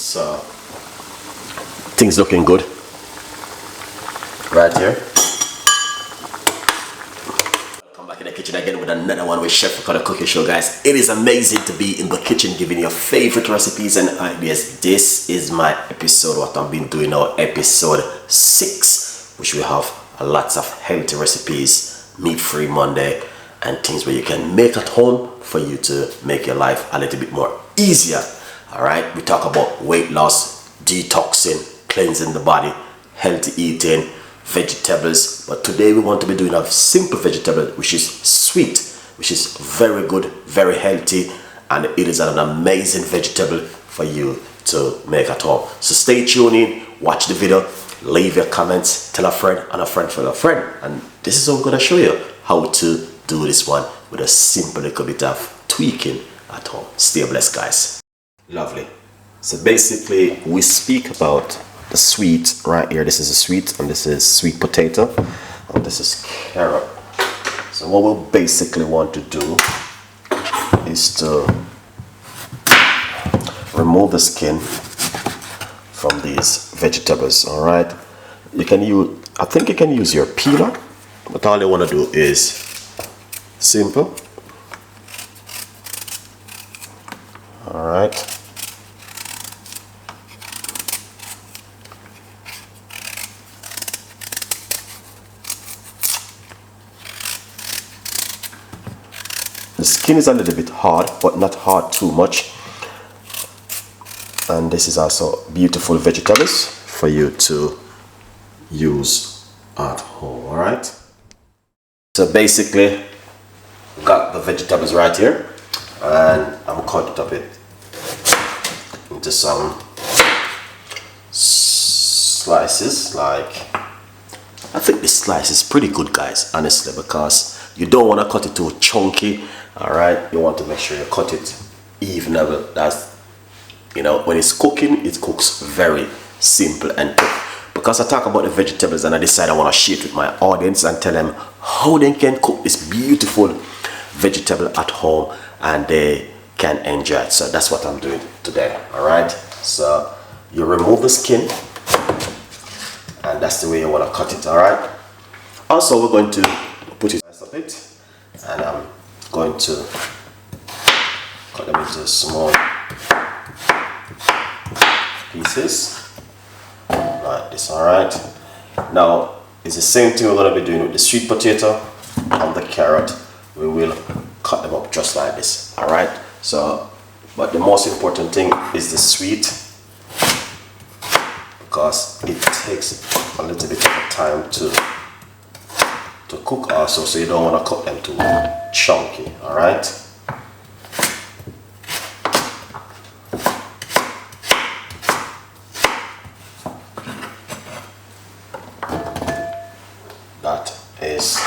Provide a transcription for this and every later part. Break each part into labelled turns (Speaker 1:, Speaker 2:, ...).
Speaker 1: So things looking good right here. Back in the kitchen again with another one with Chef Ricardo Cooking Show, guys. It is amazing to be in the kitchen giving your favorite recipes and ideas. This is my episode, what I've been doing now, episode 6, which we have lots of healthy recipes, meat-free Monday, and things where you can make at home for you to make your life a little bit more easier. All right, we talk about weight loss, detoxing, cleansing the body, healthy eating, vegetables, but today we want to be doing a simple vegetable which is sweet, which is very good, very healthy, and it is an amazing vegetable for you to make at home. So stay tuned in, watch the video, leave your comments, tell a friend and a friend for a friend, and this is how I'm going to show you how to do this one with a simple little bit of tweaking at home. Stay blessed, guys. Lovely. So basically we speak about the sweet right here. This is a sweet, and this is sweet potato, and this is carrot. So what we'll basically want to do is to remove the skin from these vegetables. All right, you can use, I think you can use your peeler, but all you want to do is simple. All right. The skin is a little bit hard, but not hard too much. And this is also beautiful vegetables for you to use at home, all right? So basically, got the vegetables right here, and I'm cutting it up into some slices. Like, I think this slice is pretty good, guys, honestly, because you don't want to cut it too chunky. All right, you want to make sure you cut it even. That's, you know, when it's cooking, it cooks very simple and quick. Because I talk about the vegetables and I decide I want to share it with my audience and tell them how they can cook this beautiful vegetable at home and they can enjoy it. So that's what I'm doing today. All right, so you remove the skin, and that's the way you want to cut it. All right, also we're going to put it a bit, and I'm going to cut them into small pieces like this. All right, now it's the same thing we're going to be doing with the sweet potato and the carrot. We will cut them up just like this. All right, so but the most important thing is the sweet, because it takes a little bit of time to cook also, so you don't want to cut them too chunky. All right, that is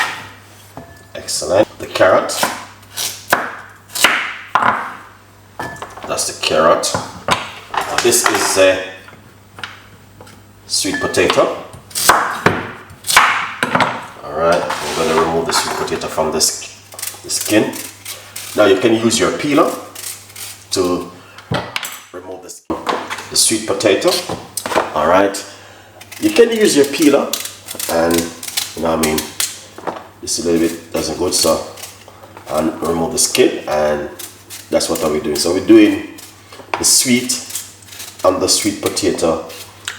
Speaker 1: excellent. The carrot, that's the carrot. Now this is a sweet potato. Alright, I'm going to remove the sweet potato from the skin. Now you can use your peeler to remove the sweet potato. Alright, you can use your peeler, and you know what I mean, this a little bit doesn't good, so and remove the skin, and that's what we're doing. So we're doing the sweet and the sweet potato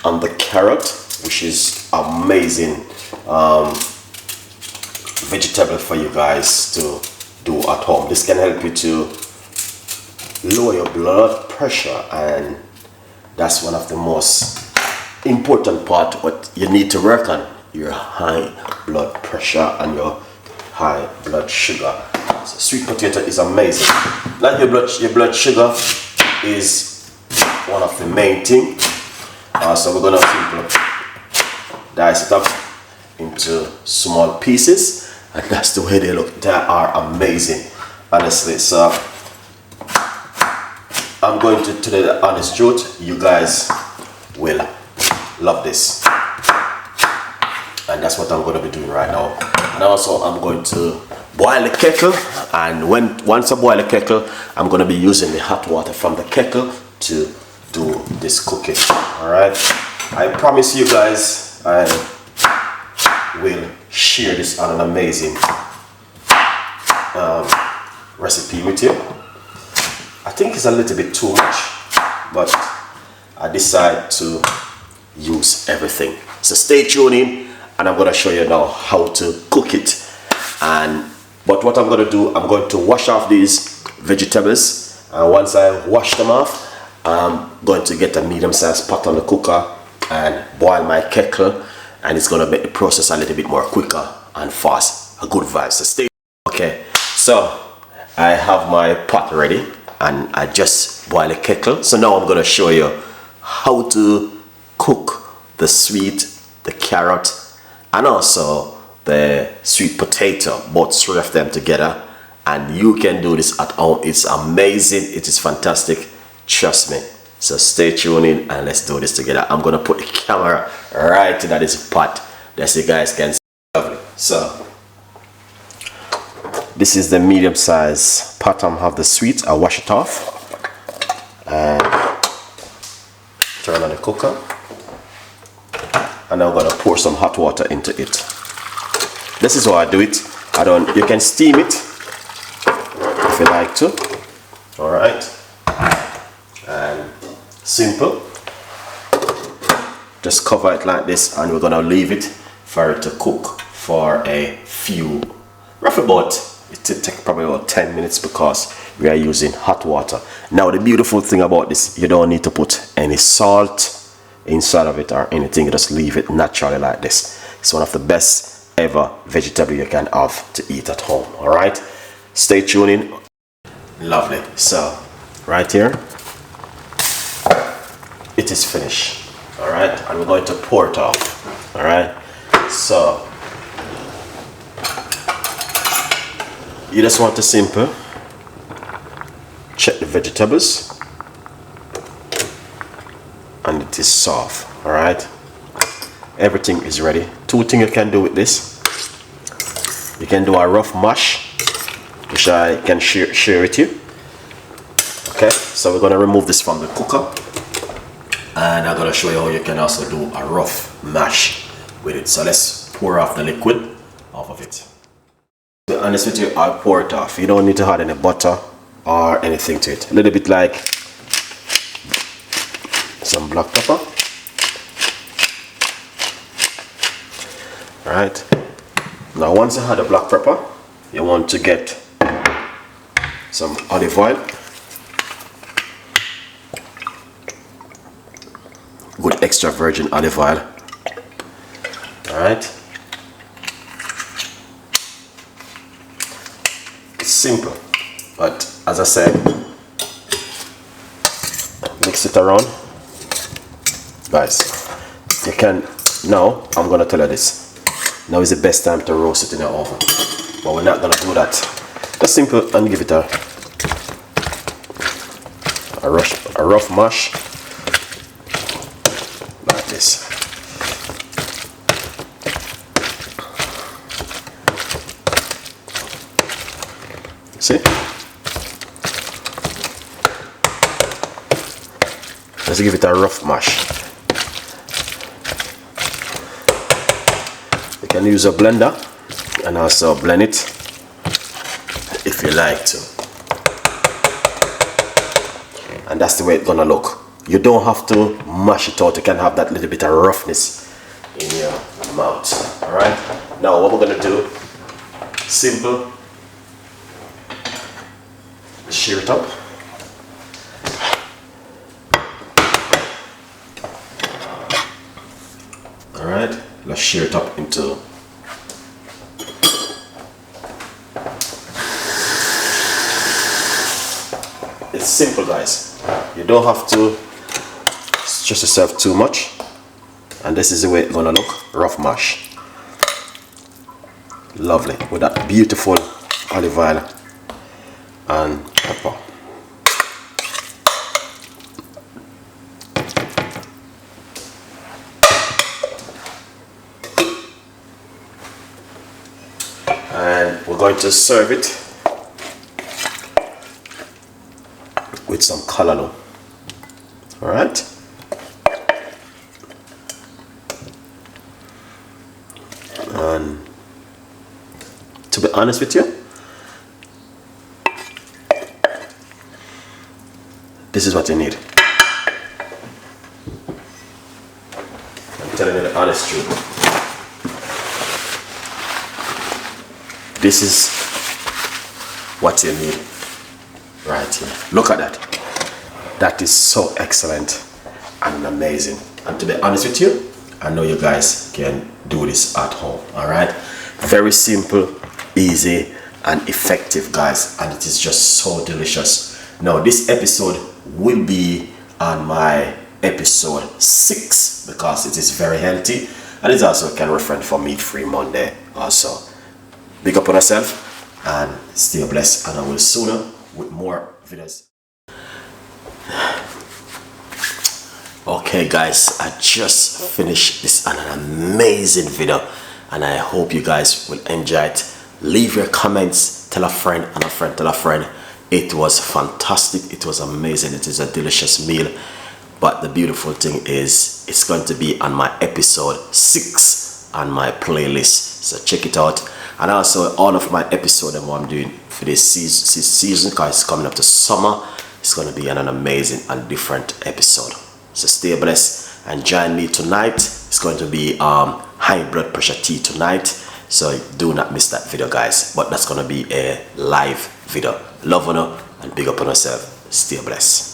Speaker 1: and the carrot, which is amazing vegetable for you guys to do at home. This can help you to lower your blood pressure, and that's one of the most important part what you need to work on, your high blood pressure and your high blood sugar. So sweet potato is amazing. Like your blood sugar is one of the main thing. So we're gonna simply dice it up into small pieces, and that's the way they look. They are amazing, honestly. So I'm going to tell you the honest truth, you guys will love this, and that's what I'm going to be doing right now. And also I'm going to boil the kettle, and once I boil the kettle, I'm going to be using the hot water from the kettle to do this cooking. All right, I promise you guys I will share this on an amazing recipe with you. I think it's a little bit too much, but I decide to use everything. So stay tuned in, and I'm going to show you now how to cook it. But what I'm going to do, I'm going to wash off these vegetables, and once I wash them off, I'm going to get a medium-sized pot on the cooker and boil my kettle, and it's going to make the process a little bit more quicker and fast. A good vibe. So stay. Okay, so I have my pot ready, and I just boil a kettle. So now I'm going to show you how to cook the sweet, the carrot, and also the sweet potato, both three of them together. And you can do this at home. It's amazing. It is fantastic. Trust me. So stay tuned in and let's do this together. I'm gonna put the camera right in this pot that you guys can see. Lovely. So this is the medium size pot. I have the sweet. I wash it off and turn on the cooker, and I'm gonna pour some hot water into it. This is how I do it. You can steam it if you like to. All right, and simple. Just cover it like this, and we're gonna leave it for it to cook for a few, roughly about, it will take probably about 10 minutes because we are using hot water. Now the beautiful thing about this, you don't need to put any salt inside of it or anything. You just leave it naturally like this. It's one of the best ever vegetable you can have to eat at home. All right, stay tuned in. Lovely. So right here it is finished. All right, and we're going to pour it off. All right, so you just want to simple check the vegetables, and it is soft. All right, everything is ready. Two things you can do with this. You can do a rough mash, which I can share with you. Okay, so we're going to remove this from the cooker, and I'm going to show you how you can also do a rough mash with it. So let's pour off the liquid off of it. To be honest with you, I'll pour it off. You don't need to add any butter or anything to it. A little bit like some black pepper. Alright, now once you add the black pepper, you want to get some olive oil. Good extra virgin olive oil. Alright, it's simple, but as I said, mix it around. Guys, you can, now I'm gonna tell you this. Now is the best time to roast it in the oven, but we're not gonna do that. Just simple and give it a rough mash like this. See? Let's give it a rough mash. You can use a blender and also blend it if you like to. And that's the way it's gonna look. You don't have to mash it out. You can have that little bit of roughness in your mouth. Alright? Now what we're gonna do, simple, shear it up. Alright, let's shear it up into it's simple, guys. You don't have to stress yourself too much, and this is the way it's gonna look. Rough mash. Lovely, with that beautiful olive oil and pepper. And we're going to serve it with some callaloo. All right, be honest with you, this is what you need. I'm telling you the honest truth. This is what you need right here. Look at that. That is so excellent and amazing. And to be honest with you, I know you guys can do this at home. All right, very simple, easy and effective, guys, and it is just so delicious. Now this episode will be on my episode 6 because it is very healthy and it's also a kind of reference for meat-free Monday. Also, big up on yourself and stay blessed, and I will sooner with more videos. Okay guys, I just finished this an amazing video and I hope you guys will enjoy it. Leave your comments, tell a friend and a friend tell a friend. It was fantastic, it was amazing, it is a delicious meal. But the beautiful thing is it's going to be on my episode 6 on my playlist, so check it out. And also all of my episodes that I'm doing for this season because it's coming up to summer, it's going to be an amazing and different episode. So stay blessed and join me tonight. It's going to be high blood pressure tea tonight, so do not miss that video, guys. But that's going to be a live video. Love on you and big up on yourself. Stay blessed.